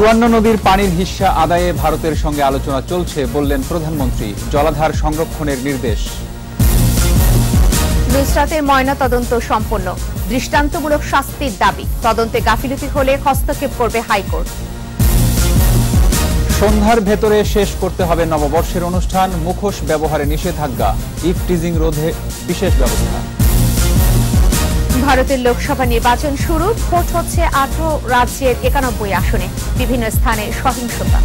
54 নদীর পানির হিস্সা আদায়ে ভারতের সঙ্গে আলোচনা চলছে বললেন প্রধানমন্ত্রী। জলাধার সংরক্ষণের নির্দেশ। নুসরাতের ময়নাতদন্ত সম্পন্ন, দৃষ্টান্তমূলক শাস্তির দাবি। তদন্তে গাফিলতি হলে হস্তক্ষেপ করবে হাইকোর্ট। সন্ধ্যার ভেতরে শেষ করতে হবে নববর্ষের অনুষ্ঠান, মুখোশ ব্যবহারে নিষেধাজ্ঞা, ইফটিজিং রোধে বিশেষ ব্যবস্থা। ভারতের লোকসভা নির্বাচন শুরু, ভোট হচ্ছে 18 রাজ্যের 91 আসনে, বিভিন্ন স্থানে সহিংসতা।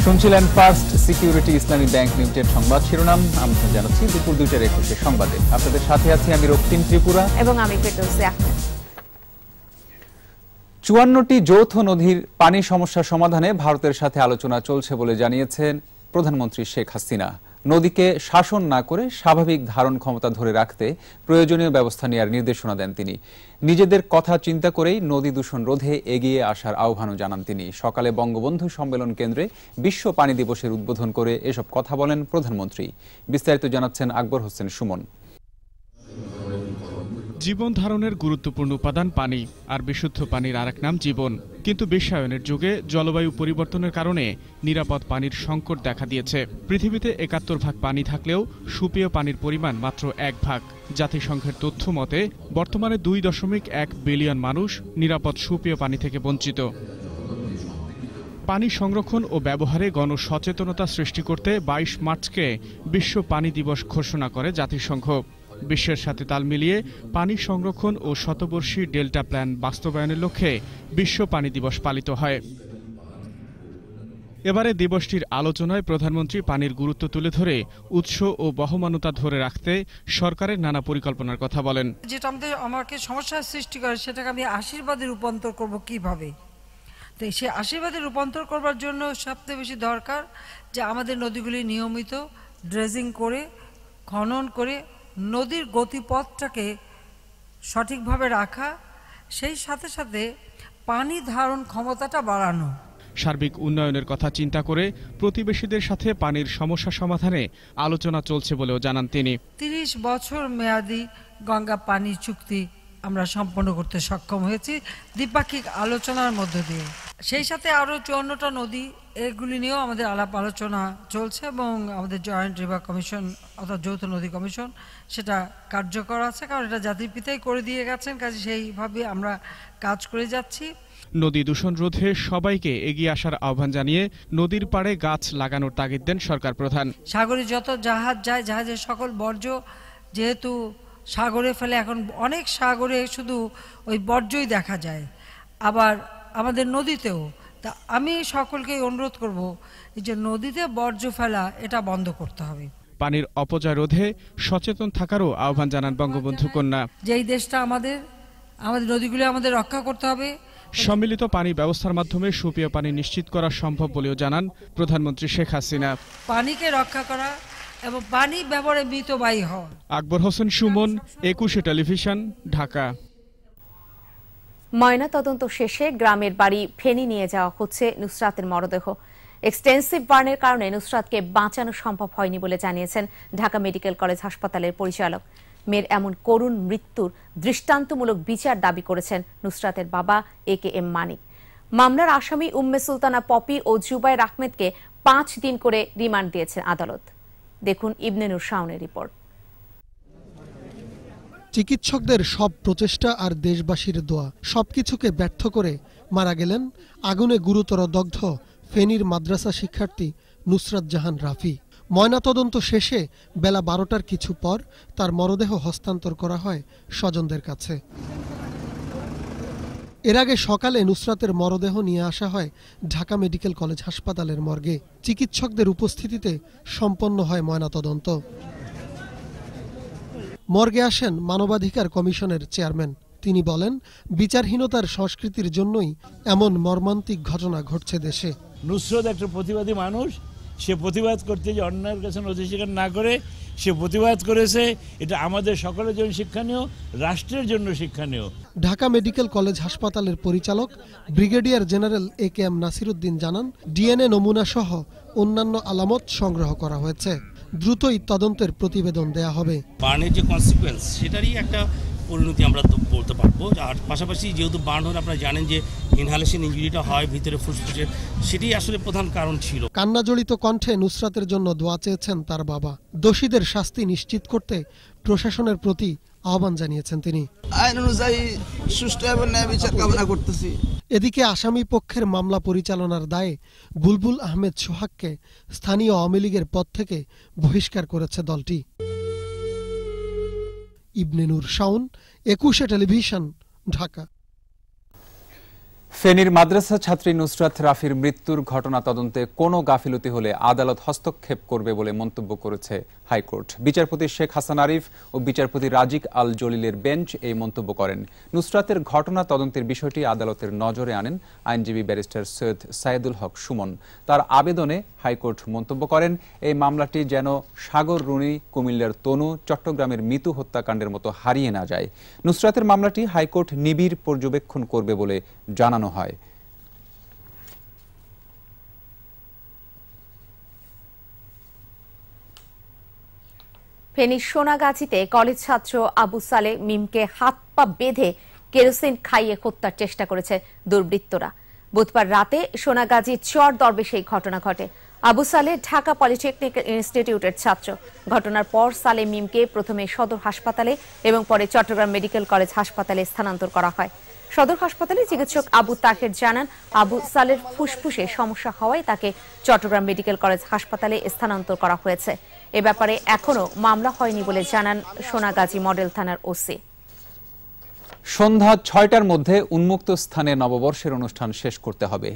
শুনছিলেন ফার্স্ট সিকিউরিটি ইসলামী ব্যাংক লিমিটেড সংবাদ শিরোনাম। আমন্ত্রণ জানাচ্ছি দুপুর 2টার 21 সংবাদে। আপনাদের সাথে আছি আমি রক্তিম ত্রিপুরা এবং আমি ফেরদৌসী আহমেদ। 54টি যৌথ নদীর পানি সমস্যা সমাধানে ভারতের সাথে আলোচনা চলছে বলে জানিয়েছেন প্রধানমন্ত্রী শেখ হাসিনা। নদীকে শাসন না করে স্বাভাবিক ধারণ ক্ষমতা ধরে রাখতে প্রয়োজনীয় ব্যবস্থা নেওয়ার নির্দেশনা দেন তিনি। নিজেদের কথা চিন্তা করেই নদী দূষণ রোধে এগিয়ে আসার আহ্বানও জানান তিনি। সকালে বঙ্গবন্ধু সম্মেলন কেন্দ্রে বিশ্ব পানি দিবসের উদ্বোধন করে এসব কথা বলেন প্রধানমন্ত্রী। বিস্তারিত জানাচ্ছেন আকবর হোসেন সুমন। জীবন ধারণের গুরুত্বপূর্ণ উপাদান পানি, আর বিশুদ্ধ পানির আরেক নাম জীবন। কিন্তু বিশ্বায়নের যুগে জলবায়ু পরিবর্তনের কারণে নিরাপদ পানির সংকট দেখা দিয়েছে। পৃথিবীতে 71 ভাগ পানি থাকলেও সুপেয় পানির পরিমাণ মাত্র 1 ভাগ। জাতিসংঘের তথ্য মতে বর্তমানে 2.1 বিলিয়ন মানুষ নিরাপদ সুপেয় পানি থেকে বঞ্চিত। পানি সংরক্ষণ ও ব্যবহারে গণসচেতনতা সৃষ্টি করতে 22 মার্চকে বিশ্ব পানি দিবস ঘোষণা করে জাতিসংঘ। বিশ্বের সাথে তাল মিলিয়ে পানি সংরক্ষণ ও শতবর্ষী ডেল্টা প্ল্যান বাস্তবায়নের লক্ষ্যে বিশ্ব পানি দিবস পালিত হয়। এবারে দিবসটির আলোচনায় প্রধানমন্ত্রী পানির গুরুত্ব তুলে ধরে উৎস ও বহমানতা ধরে রাখতে সরকারের নানা পরিকল্পনার কথা বলেন। যেটা আমাকে সমস্যার সৃষ্টি করে সেটাকে আমি আশীর্বাদে রূপান্তর করব কিভাবে। তো সেই আশীর্বাদে রূপান্তর করবার জন্য সবচেয়ে বেশি দরকার যে আমাদের নদীগুলি নিয়মিত ড্রেজিং করে, খনন করে নদীর গতিপথটাকে সঠিকভাবে রাখা, সেই সাথে সাথে পানি ধারণ ক্ষমতাটা বাড়ানো। সার্বিক উন্নয়নের কথা চিন্তা করে প্রতিবেশীদের সাথে পানির সমস্যা সমাধানে আলোচনা চলছে বলেও জানান তিনি। 30 বছর মেয়াদী গঙ্গা পানি চুক্তি আমরা সম্পন্ন করতে সক্ষম হয়েছি দ্বিপাক্ষিক আলোচনার মধ্য দিয়ে। সেই সাথে আরও 54টা নদী, এগুলি নিয়েও আমাদের আলাপ আলোচনা চলছে এবং আমাদের জয়েন্ট রিভার কমিশন অর্থাৎ যৌথ নদী কমিশন সেটা কার্যকর আছে, কারণ এটা জাতির পিতাই করে দিয়ে গেছেন, কাজে সেইভাবে আমরা কাজ করে যাচ্ছি। নদী দূষণ রোধে সবাইকে এগিয়ে আসার আহ্বান জানিয়ে নদীর পাড়ে গাছ লাগানোর তাগিদ দেন সরকার প্রধান। সাগরে যত জাহাজ যায়, জাহাজের সকল বর্জ্য যেহেতু সাগরে ফেলে, এখন অনেক সাগরে শুধু ওই বর্জ্যই দেখা যায়, আবার আমাদের নদীতেও। তা আমি সকলকে অনুরোধ করব যে নদীতে বর্জ্য ফেলা এটা বন্ধ করতে হবে। পানির অপচয় রোধে সচেতন থাকারও আহ্বান জানান বঙ্গবন্ধু কন্যা। যেই দেশটা আমাদের নদীগুলো আমাদের রক্ষা করতে হবে। সম্মিলিত পানি ব্যবস্থার মাধ্যমে সুপেয় পানি নিশ্চিত করা সম্ভব বলেও জানান প্রধানমন্ত্রী শেখ হাসিনা। পানিকে রক্ষা করা এবং পানি ব্যবহারে মিতব্যয়ী হওয়া। আকবর হোসেন সুমন, 21 টেলিভিশন, ঢাকা। ময়নাতদন্ত শেষে গ্রামের বাড়ি ফেনী নিয়ে যাওয়া হচ্ছে নুসরাতের মরদেহ। এক্সটেন্সিভ বার্নের কারণে নুসরাতকে বাঁচানো সম্ভব হয়নি বলে জানিয়েছেন ঢাকা মেডিকেল কলেজ হাসপাতালের পরিচালক। মেয়ের এমন করুণ মৃত্যুর দৃষ্টান্তমূলক বিচার দাবি করেছেন নুসরাতের বাবা AKM মানিক। মামলার আসামি উম্মে সুলতানা পপি ও জুবাইর আহমেদকে 5 দিন করে রিমান্ড দিয়েছে আদালত। দেখুন ইবনে নূর শাওনের রিপোর্ট। চিকিৎসকদের সব প্রচেষ্টা আর দেশবাসীর দোয়া সবকিছুকে ব্যর্থ করে মারা গেলেন আগুনে গুরুতর দগ্ধ ফেনীর মাদ্রাসা শিক্ষার্থী নুসরাত জাহান রাফি। ময়নাতদন্ত শেষে বেলা 12টার কিছু পর তার মরদেহ হস্তান্তর করা হয় স্বজনদের কাছে। এর আগে সকালে নুসরাতের মরদেহ নিয়ে আসা হয় ঢাকা মেডিকেল কলেজ হাসপাতালের মর্গে। চিকিৎসকদের উপস্থিতিতে সম্পন্ন হয় ময়নাতদন্ত। মর্গে আসেন মানবাধিকার কমিশনের চেয়ারম্যান। তিনি বলেন, বিচারহীনতার সংস্কৃতির জন্যই এমন মর্মান্তিক ঘটনা ঘটছে দেশে। নুসরত একটা প্রতিবাদী মানুষ, সে প্রতিবাদ করতে যে অন্যায়ের কাছে নথি স্বীকার না করে সে প্রতিবাদ করেছে। এটা আমাদের সকলের জন্য শিক্ষণীয়, রাষ্ট্রের জন্য শিক্ষণীয়। ঢাকা মেডিকেল কলেজ হাসপাতালের পরিচালক ব্রিগেডিয়ার জেনারেল AKM নাসিরউদ্দিন জানান, ডিএনএ নমুনা সহ অন্যান্য আলামত সংগ্রহ করা হয়েছে। দ্রুতই তদন্তের প্রতিবেদন দেয়া হবে। বার্নের যে কনসিকুয়েন্স সেটারই একটা পরিণতি আমরা বলতে পারবো। আর পাশাপাশি যেহেতু বার্ন হলে আপনারা জানেন যে ইনহালেশন ইনজুরিটা হয় ভিতরে ফুসফুসে, সেটাই আসলে প্রধান কারণ ছিল। কান্নাজড়িত কণ্ঠে নুসরাতের জন্য দোয়া চেয়েছেন তার বাবা। দোষীদের শাস্তি নিশ্চিত করতে প্রশাসনের প্রতি আহ্বান জানিয়েছেন তিনি। আইন অনুযায়ী সুষ্ঠু এবং ন্যায় বিচার কামনা করতেছি। এদিকে আসামি পক্ষের মামলা পরিচালনার দায়ে বুলবুল আহমেদ সোহাগকে স্থানীয় আওয়ামী লীগের পদ থেকে বহিষ্কার করেছে দলটি। ইবনে নূর শাওন, 21 টেলিভিশন, ঢাকা। ফেনীর মাদ্রাসা ছাত্রী নুসরাত রাফির মৃত্যুর ঘটনা তদন্তে কোনো গাফিলতি হলে আদালত হস্তক্ষেপ করবে বলে মন্তব্য করেছে হাইকোর্ট। বিচারপতি শেখ হাসান আরিফ ও বিচারপতি রাজিক আল জলিলের বেঞ্চ এই মন্তব্য করেন। নুসরাতের ঘটনা তদন্তের বিষয়টি আদালতের নজরে আনেন আইনজীবী ব্যারিস্টার সৈয়দ সাইদুল হক সুমন। তার আবেদনে হাইকোর্ট মন্তব্য করেন, এই মামলাটি যেন সাগর রুনি, কুমিল্লার তনু, চট্টগ্রামের মিতু হত্যাকাণ্ডের মতো হারিয়ে না যায়। নুসরাতের মামলাটি হাইকোর্ট নিবিড় পর্যবেক্ষণ করবে বলে জানানো হয়। ফেনীর সোনাগাজীতে কলেজ ছাত্র আবু সালে মিমকে হাত পা বেঁধে কেরোসিন খাইয়ে হত্যার চেষ্টা করেছে দুর্বৃত্তরা। বুধবার রাতে সোনাগাজীর চর দরবেশে এই ঘটনা ঘটে। আবু সালে ঢাকা পলিটেকনিক ইনস্টিটিউটের ছাত্র। ঘটনার পর সালে মিমকে প্রথমে সদর হাসপাতালে এবং পরে চট্টগ্রাম মেডিকেল কলেজ হাসপাতালে স্থানান্তর করা হয়। সদর হাসপাতালে চিকিৎসক আবু তাহের জানান, আবু সালের ফুসফুসে সমস্যা হওয়ায় তাকে চট্টগ্রাম মেডিকেল কলেজ হাসপাতালে স্থানান্তর করা হয়েছে। এ ব্যাপারে এখনো মামলা হয়নি বলে জানান সোনাগাজী মডেল থানার ওসি। সন্ধ্যা 6টার মধ্যে উন্মুক্ত স্থানে নববর্ষের অনুষ্ঠান শেষ করতে হবে।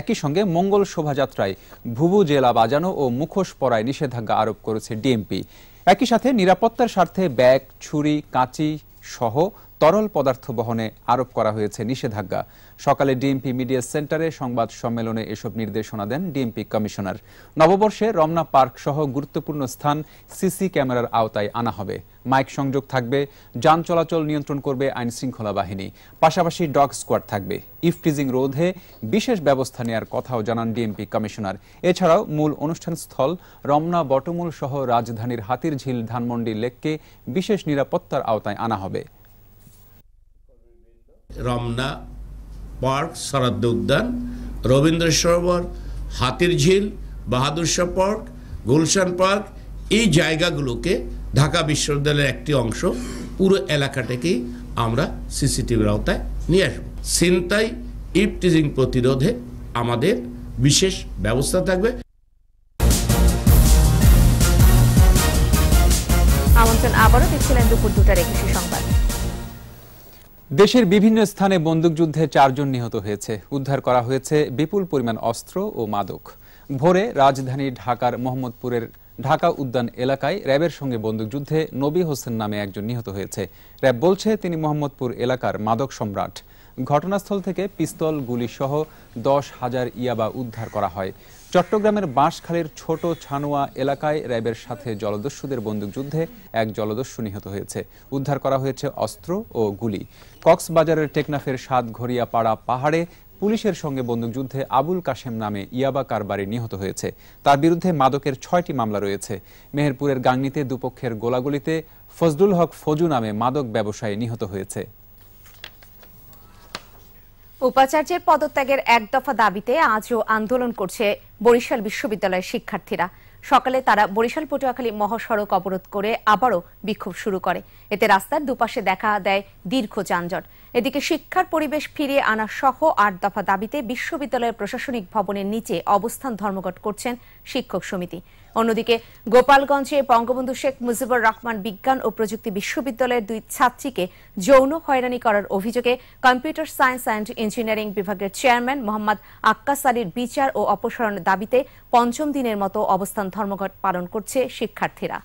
একই সঙ্গে মঙ্গল শোভাযাত্রায় ভুবুজেলা বাজানো ও মুখোশ পরায় নিষেধাজ্ঞা আরোপ করেছে ডিএমপি। একই সাথে নিরাপত্তার স্বার্থে ব্যাগ, ছুরি, কাঁচি সহ তরল পদার্থ বহনে আরোপ করা হয়েছে নিষেধাজ্ঞা। সকালে ডিএমপি মিডিয়া সেন্টারে সংবাদ সম্মেলনে এসব নির্দেশনা দেন ডিএমপি কমিশনার। নববর্ষে রমনা পার্ক সহ গুরুত্বপূর্ণ স্থান সিসি ক্যামেরার আওতায় আনা হবে। মাইক সংযোগ থাকবে, যান চলাচল নিয়ন্ত্রণ করবে আইন শৃঙ্খলা বাহিনী। পাশাপাশি ডগ স্কোয়াড থাকবে। ইফটিজিং রোধে বিশেষ ব্যবস্থা নেওয়ার কথাও জানান ডিএমপি কমিশনার। এছাড়াও মূল অনুষ্ঠান স্থল রমনা, বটমূল সহ রাজধানীর হাতিরঝিল, ধানমন্ডি লেককে বিশেষ নিরাপত্তার আওতায় আনা হবে। রমনা পার্ক, শরৎ উদ্যান, রবীন্দ্র সরোবর, হাতিরঝিল, বাহাদুর শাহ পার্ক, গুলশান পার্ক, এই জায়গাগুলোকে ঢাকা বিশ্ববিদ্যালয়ের একটি অংশ পুরো এলাকাটাকেই আমরা সিসিটিভির আওতায় নিয়ে আসবো। ছিনতাই, ইফটিজিং প্রতিরোধে আমাদের বিশেষ ব্যবস্থা থাকবে। আমন্ত্রণ আবারও দেখছিলেন দুপুর 2টার 21 সংবাদ। দেশের বিভিন্ন স্থানে বন্দুকযুদ্ধে 4 জন নিহত হয়েছে। উদ্ধার করা হয়েছে বিপুল পরিমাণ অস্ত্র ও মাদক। ভোরে রাজধানী ঢাকার মোহাম্মদপুরের ঢাকা উদ্যান এলাকায় র্যাবের সঙ্গে বন্দুকযুদ্ধে নবী হোসেন নামে একজন নিহত হয়েছে। র্যাব বলছে তিনি মোহাম্মদপুর এলাকার মাদক সম্রাট। ঘটনাস্থল থেকে পিস্তল, গুলি সহ 10,000 ইয়াবা উদ্ধার করা হয়। চট্টগ্রামের বাঁশখালীর ছোট ছানুয়া এলাকায় র্যাবের সাথে জলদস্যুদের বন্দুকযুদ্ধে এক জলদস্যু নিহত হয়েছে। উদ্ধার করা হয়েছে অস্ত্র ও গুলি। কক্সবাজারের টেকনাফের সাতঘরিয়া পাড়া পাহাড়ে পুলিশের সঙ্গে বন্দুকযুদ্ধে আবুল কাশেম নামে ইয়াবা কারবারি নিহত হয়েছে। তার বিরুদ্ধে মাদকের 6টি মামলা রয়েছে। মেহেরপুরের গাংনীতে দুপক্ষের গোলাগুলিতে ফজলুল হক ফজু নামে মাদক ব্যবসায়ী নিহত হয়েছে। উপাচার্যের পদত্যাগের এক দফা দাবিতে আজও আন্দোলন করছে বরিশাল বিশ্ববিদ্যালয়ের শিক্ষার্থীরা। সকালে তারা বরিশাল পটুয়াখালী মহাসড়ক অবরোধ করে আবারও বিক্ষোভ শুরু করে। এতে রাস্তার দুপাশে দেখা দেয় দীর্ঘ যানজট। এদিকে শিক্ষার পরিবেশ ফিরিয়ে আনা সহ 8 দফা দাবিতে বিশ্ববিদ্যালয়ের প্রশাসনিক ভবনের নিচে অবস্থান ধর্মঘট করছেন শিক্ষক সমিতি। অন্যদিকে গোপালগঞ্জে বঙ্গবন্ধু শেখ মুজিবুর রহমান বিজ্ঞান ও প্রযুক্তি বিশ্ববিদ্যালয়ের 2 ছাত্রীকে যৌন হয়রানি করার অভিযোগে কম্পিউটার সায়েন্স অ্যান্ড ইঞ্জিনিয়ারিং বিভাগের চেয়ারম্যান মোহাম্মদ আক্কাস আলীর বিচার ও অপসারণের দাবিতে 5ম দিনের মতো অবস্থান ধর্মঘট পালন করছে শিক্ষার্থীরা।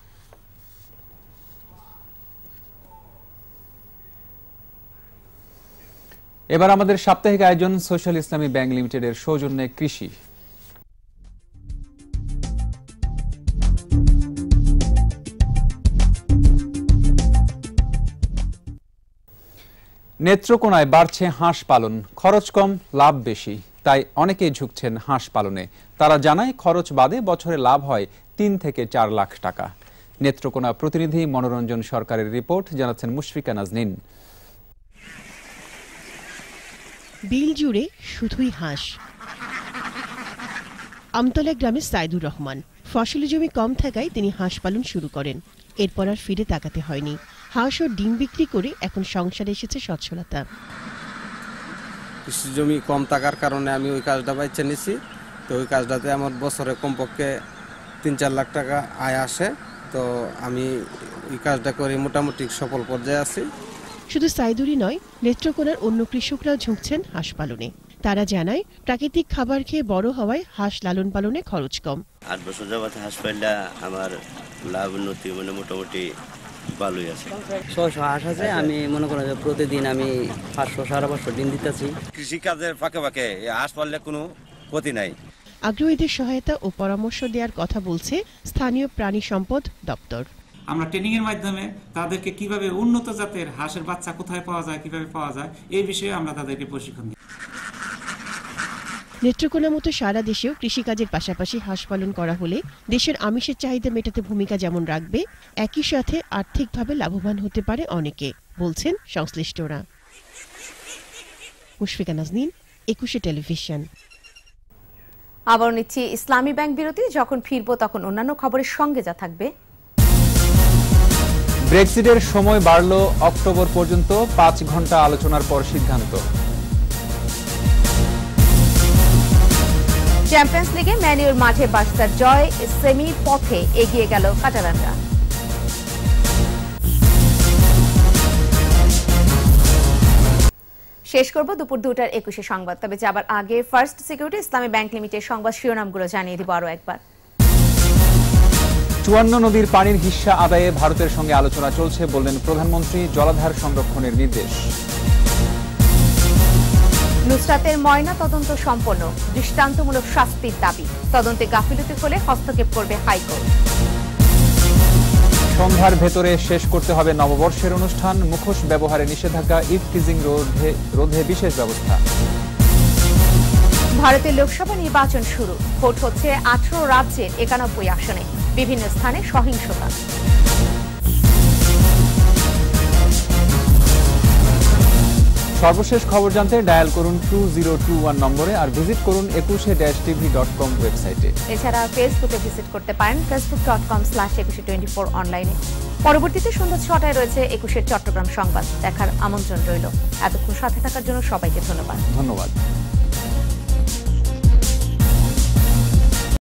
এবার আমাদের সাপ্তাহিক আয়োজন সোশ্যাল ইসলামী ব্যাংক লিমিটেডের সৌজন্যে কৃষি। নেত্রকোনায় বাড়ছে হাঁস পালন, খরচ কম লাভ বেশি, তাই অনেকেই ঝুঁকছেন হাঁস পালনে। তারা জানায় খরচ বাদে বছরে লাভ হয় 3 থেকে 4 লাখ টাকা। নেত্রকোনা প্রতিনিধি মনোরঞ্জন সরকারের রিপোর্ট, জানাচ্ছেন মুশফিকা নাজনীন। বিল জুড়ে শুধুই হাঁস। আমতলা গ্রামের সাইদুর রহমান ফসলি জমি কম থাকায় তিনি হাঁস পালন শুরু করেন। এরপর আর ফিরে তাকাতে হয়নি। হাঁস ও ডিম বিক্রি করে এখন সংসারে এসেছে সচ্ছলতা। কৃষি জমি কম থাকার কারণে আমি ওই কাজটা বাইছে নিছি। তো ওই কাজটাতে আমার বছরে কমপক্ষে 3-4 লাখ টাকা আয় আসে। তো আমি ওই কাজটা করে মোটামুটি সফল পর্যায়ে আছি। শুধু সাইদুরই নয়, নেত্রকোনার অন্য কৃষকরাও ঝুঁকছেন হাঁস পালনে। তারা জানায় প্রাকৃতিক খাবার খেয়ে বড় হওয়ায় হাঁস লালন পালনে খরচ কম। 8 বছর যাবত হাঁস পাললে আমার লাভ উন্নতি মোটামুটি ভালোই আছে। 600 হাঁস আছে। আমি মনে করি যে প্রতিদিন আমি 500-550 ডিম দিতেছি। কৃষিকাজের ফাঁকে ফাঁকে হাঁস পাললে কোনো ক্ষতি নাই। আগ্রহীদের সহায়তা ও পরামর্শ দেওয়ার কথা বলছে স্থানীয় প্রাণী সম্পদ দপ্তর। আমরা ট্রেনিং এর মাধ্যমে তাদেরকে কিভাবে উন্নত জাতের হাঁসের বাচ্চা কোথায় পাওয়া যায়, কিভাবে পাওয়া যায়, এই বিষয়ে আমরা তাদেরকে প্রশিক্ষণ দিই। নেত্রকোনার মতো সারা দেশেও কৃষিকাজের পাশাপাশি হাঁস পালন করা হলে দেশের আমিষের চাহিদা মেটাতে ভূমিকা যেমন রাখবে, একই সাথে আর্থিকভাবে লাভবান হতে পারে অনেকে, বলছেন সংশ্লিষ্টরা। মুশফিকা নাজনীন, 21 টেলিভিশন। আবার নিচ্ছি ইসলামী ব্যাংক বিরতি। যখন ফিরবো তখন অন্যান্য খবরের সঙ্গে যা থাকবে। ব্রেক্সিটের সময় বাড়ল অক্টোবর পর্যন্ত, 5 ঘন্টা আলোচনার পর সিদ্ধান্ত। চ্যাম্পিয়ন্স লিগে ম্যানিউর মাঠে বার্সার জয়, সেমির পথে এগিয়ে গেল কাতালানরা। শেষ করব দুপুর 2টার 21 সংবাদ। তবে যাবার আগে ফার্স্ট সিকিউরিটি ইসলামী ব্যাংক লিমিটেড সংবাদ শিরোনামগুলো জানিয়ে দিব আরো একবার। 54 নদীর পানির হিস্সা আদায়ে ভারতের সঙ্গে আলোচনা চলছে, বললেন প্রধানমন্ত্রী। জলাধার সংরক্ষণের নির্দেশ। নুসরাতের ময়না তদন্ত সম্পন্ন, দৃষ্টান্তমূলক শাস্তির দাবি। তদন্তে গাফিলতি হলে হস্তক্ষেপ করবে হাইকোর্ট। সন্ধ্যার ভেতরে শেষ করতে হবে নববর্ষের অনুষ্ঠান, মুখোশ ব্যবহারে নিষেধাজ্ঞা, ইভ টিজিং রোধে বিশেষ ব্যবস্থা। ভারতের লোকসভা নির্বাচন শুরু, ভোট হচ্ছে 18 রাজ্যের 91 আসনে, বিভিন্ন স্থানে সহিংসতা। সর্বশেষ খবর জানতে ডায়াল করুন 2021 নম্বরে আর ভিজিট করুন 21-tv.com ওয়েবসাইটে। এছাড়া ফেসবুকে ভিজিট করতে পারেন facebook.com/2124 অনলাইনে। পরবর্তীতে সন্ধ্যা 6টায় রয়েছে 21 চট্টগ্রাম সংবাদ দেখার আমন্ত্রণ রইল। এতক্ষণ সাথে থাকার জন্য সবাইকে ধন্যবাদ।